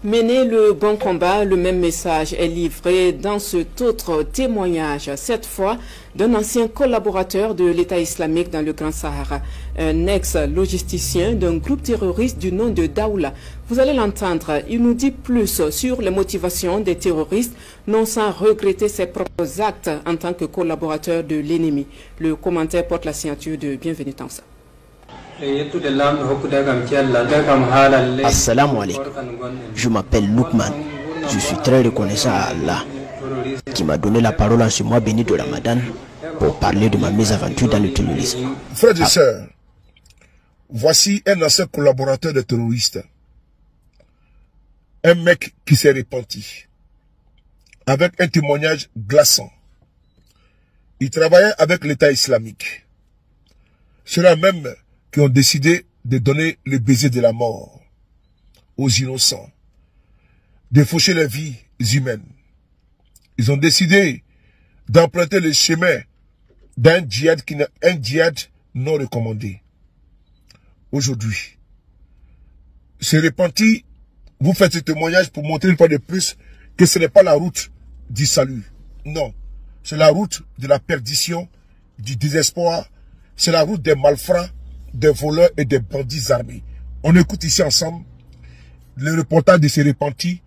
Mener le bon combat, le même message est livré dans cet autre témoignage, cette fois d'un ancien collaborateur de l'État islamique dans le Grand Sahara, un ex-logisticien d'un groupe terroriste du nom de Daoula. Vous allez l'entendre, il nous dit plus sur les motivations des terroristes, non sans regretter ses propres actes en tant que collaborateur de l'ennemi. Le commentaire porte la signature de Bienvenue Tansa. Assalamu alaikum. Je m'appelle Lukman. Je suis très reconnaissant à Allah qui m'a donné la parole en ce mois béni de Ramadan pour parler de ma mésaventure dans le terrorisme. Frères et sœurs, voici un ancien collaborateur de terroristes. Un mec qui s'est repenti avec un témoignage glaçant. Il travaillait avec l'État islamique. Ceux-là même qui ont décidé de donner le baiser de la mort aux innocents, de faucher les vies humaines. Ils ont décidé d'emprunter le chemin d'un djihad, non recommandé. Aujourd'hui, ce repenti, vous faites ce témoignage pour montrer une fois de plus que ce n'est pas la route du salut. Non, c'est la route de la perdition, du désespoir, c'est la route des malfrats, des voleurs et des bandits armés. On écoute ici ensemble le reportage de ces repentis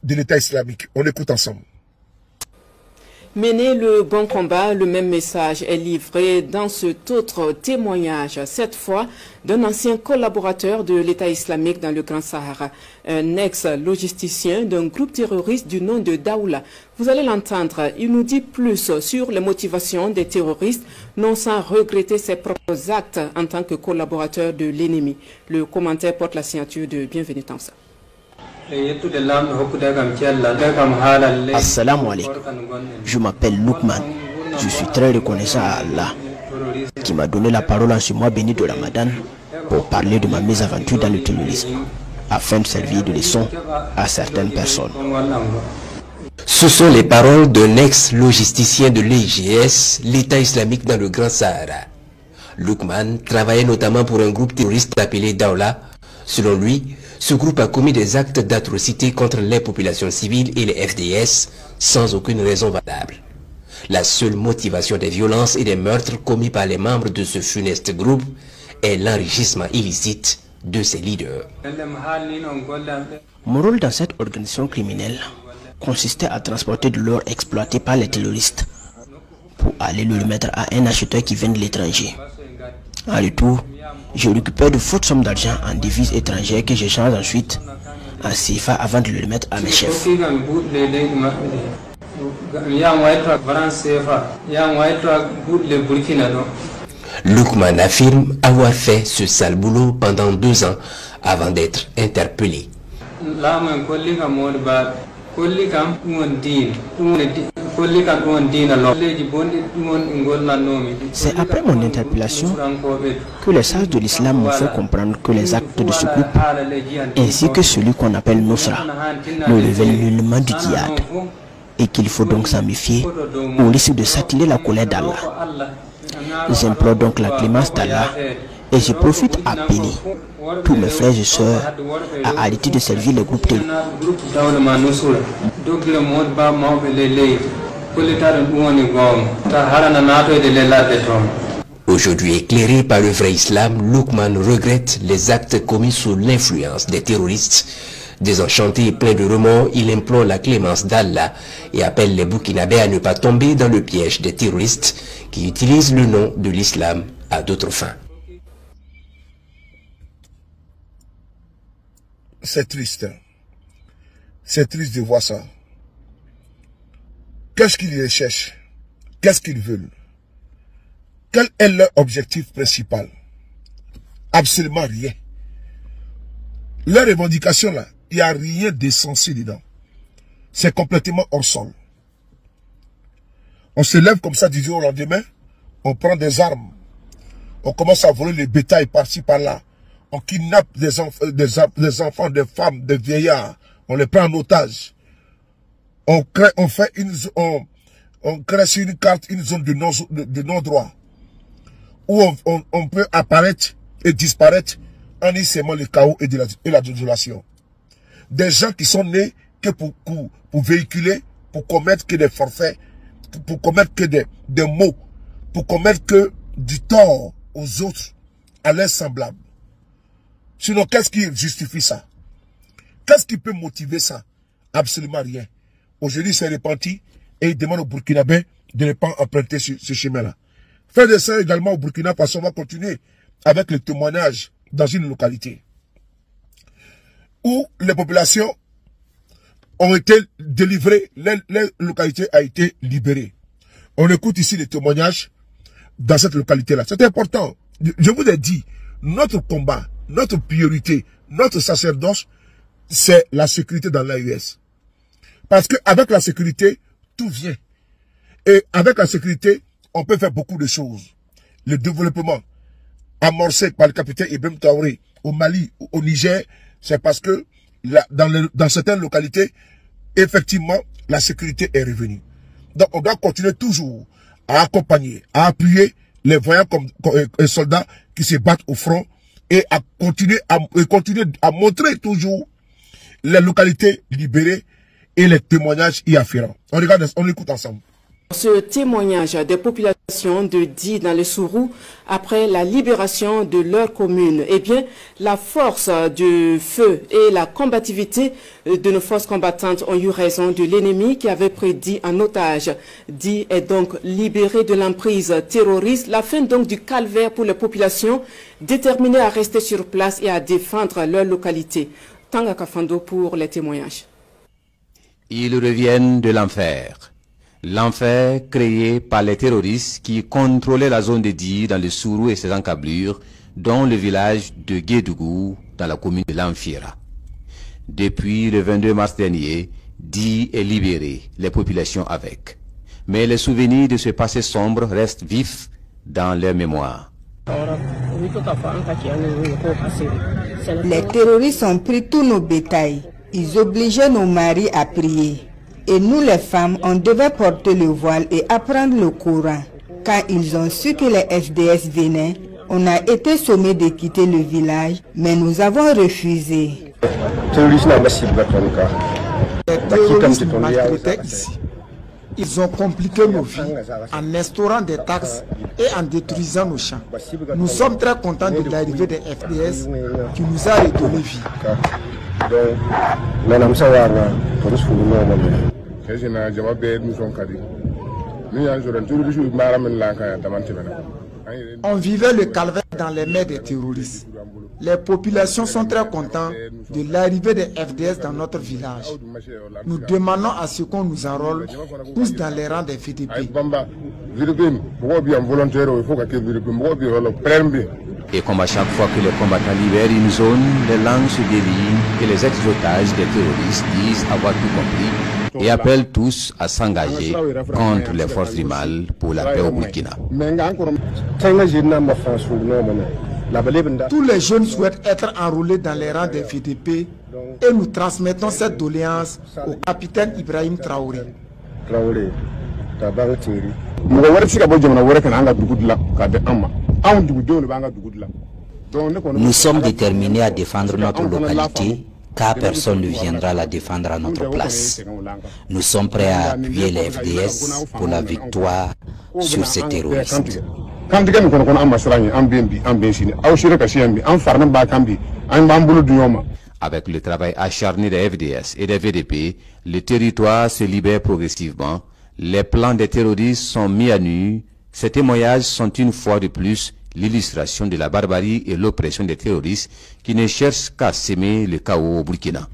de l'État islamique. On écoute ensemble. Mener le bon combat, le même message est livré dans cet autre témoignage, cette fois d'un ancien collaborateur de l'État islamique dans le Grand Sahara, un ex-logisticien d'un groupe terroriste du nom de Daoula. Vous allez l'entendre, il nous dit plus sur les motivations des terroristes, non sans regretter ses propres actes en tant que collaborateur de l'ennemi. Le commentaire porte la signature de Bienvenue Tansa. Assalamu alaikum. Je m'appelle Lukman. Je suis très reconnaissant à Allah qui m'a donné la parole en ce mois béni de Ramadan pour parler de ma mésaventure dans le terrorisme, afin de servir de leçon à certaines personnes. Ce sont les paroles d'un ex-logisticien de l'EIGS, l'État islamique dans le Grand Sahara. Lukman travaillait notamment pour un groupe terroriste appelé Daoula. Selon lui, ce groupe a commis des actes d'atrocité contre les populations civiles et les FDS sans aucune raison valable. La seule motivation des violences et des meurtres commis par les membres de ce funeste groupe est l'enrichissement illicite de ses leaders. Mon rôle dans cette organisation criminelle consistait à transporter de l'or exploité par les terroristes pour aller le remettre à un acheteur qui vient de l'étranger. En retour, je récupère de fortes sommes d'argent en devises étrangères que j'échange ensuite en CFA avant de le remettre à mes chefs. Lukman affirme avoir fait ce sale boulot pendant 2 ans avant d'être interpellé. C'est après mon interpellation que les sages de l'islam m'ont fait comprendre que les actes de ce groupe, ainsi que celui qu'on appelle Nusra, ne révèlent nullement du djihad, et qu'il faut donc s'en méfier au risque de s'attirer la colère d'Allah. J'implore donc la clémence d'Allah et je profite à appeler tous mes frères et sœurs à arrêter de servir les groupes terroristes. Aujourd'hui éclairé par le vrai islam, Lukman regrette les actes commis sous l'influence des terroristes. Désenchanté et plein de remords, il implore la clémence d'Allah et appelle les Burkinabés à ne pas tomber dans le piège des terroristes qui utilisent le nom de l'islam à d'autres fins. C'est triste. C'est triste de voir ça. Qu'est-ce qu'ils recherchent? Qu'est-ce qu'ils veulent? Quel est leur objectif principal? Absolument rien. Leur revendication là, il n'y a rien d'essentiel dedans. C'est complètement hors sol. On se lève comme ça du jour au lendemain, on prend des armes, on commence à voler les bétails par-ci par-là, on kidnappe des enfants, des femmes, des vieillards, on les prend en otage. On crée sur une carte une zone de non-droit où on peut apparaître et disparaître en y sèmant le chaos et la désolation. des gens qui sont nés que pour véhiculer, pour commettre que des forfaits, pour commettre que des maux, pour commettre que du tort aux autres, à leurs semblables. Sinon, qu'est-ce qui justifie ça? Qu'est-ce qui peut motiver ça? Absolument rien. Aujourd'hui, c'est repenti et il demande aux Burkinabés de ne pas emprunter ce chemin-là. Faire de ça également au Burkina parce qu'on va continuer avec le témoignage dans une localité où les populations ont été délivrées, les localités ont été libérées. On écoute ici les témoignages dans cette localité-là. C'est important. Je vous ai dit, notre combat, notre priorité, notre sacerdoce, c'est la sécurité dans l'AES. Parce qu'avec la sécurité, tout vient. Et avec la sécurité, on peut faire beaucoup de choses. Le développement amorcé par le capitaine Ibrahim Traoré au Mali, au Niger, c'est parce que dans certaines localités, effectivement, la sécurité est revenue. Donc, on doit continuer toujours à accompagner, à appuyer les voyants comme soldats qui se battent au front et à continuer à montrer toujours les localités libérées et les témoignages y afférents. On écoute ensemble. Ce témoignage des populations de Di dans le Sourou après la libération de leur commune, eh bien, la force du feu et la combativité de nos forces combattantes ont eu raison de l'ennemi qui avait pris Di en otage. Di est donc libéré de l'emprise terroriste, la fin donc du calvaire pour les populations déterminées à rester sur place et à défendre leur localité. Tanga Kafando pour les témoignages. Ils reviennent de l'enfer. L'enfer créé par les terroristes qui contrôlaient la zone de Di dans le Sourou et ses encablures, dont le village de Guédougou dans la commune de Lanfira. Depuis le 22 mars dernier, Di est libéré, les populations avec. Mais les souvenirs de ce passé sombre restent vifs dans leur mémoire. Les terroristes ont pris tous nos bétails. Ils obligeaient nos maris à prier. Et nous les femmes, on devait porter le voile et apprendre le Coran. Quand ils ont su que les FDS venaient, on a été sommés de quitter le village, mais nous avons refusé. Les terroristes maltraitaient ici. Ils ont compliqué nos vies en instaurant des taxes et en détruisant nos champs. Nous sommes très contents de l'arrivée des FDS qui nous a redonné vie. On vivait le calvaire dans les mains des terroristes. Les populations sont très contentes de l'arrivée des FDS dans notre village. Nous demandons à ce qu'on nous enrôle tous dans les rangs des VDP. Et comme à chaque fois que les combattants libèrent une zone, les langues se délient et les ex-otages des terroristes disent avoir tout compris et appellent tous à s'engager contre les forces du mal pour la paix au Burkina. Tous les jeunes souhaitent être enrôlés dans les rangs des VDP et nous transmettons cette doléance au capitaine Ibrahim Traoré. Nous sommes déterminés à défendre notre localité car personne ne viendra la défendre à notre place. Nous sommes prêts à appuyer les FDS pour la victoire sur ces terroristes. Avec le travail acharné des FDS et des VDP, le territoire se libère progressivement. Les plans des terroristes sont mis à nu. Ces témoignages sont une fois de plus l'illustration de la barbarie et l'oppression des terroristes qui ne cherchent qu'à semer le chaos au Burkina.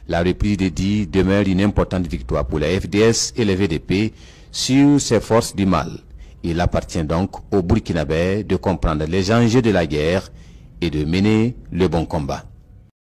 La reprise de Di demeure une importante victoire pour les FDS et les VDP sur ces forces du mal. Il appartient donc aux Burkinabés de comprendre les enjeux de la guerre et de mener le bon combat.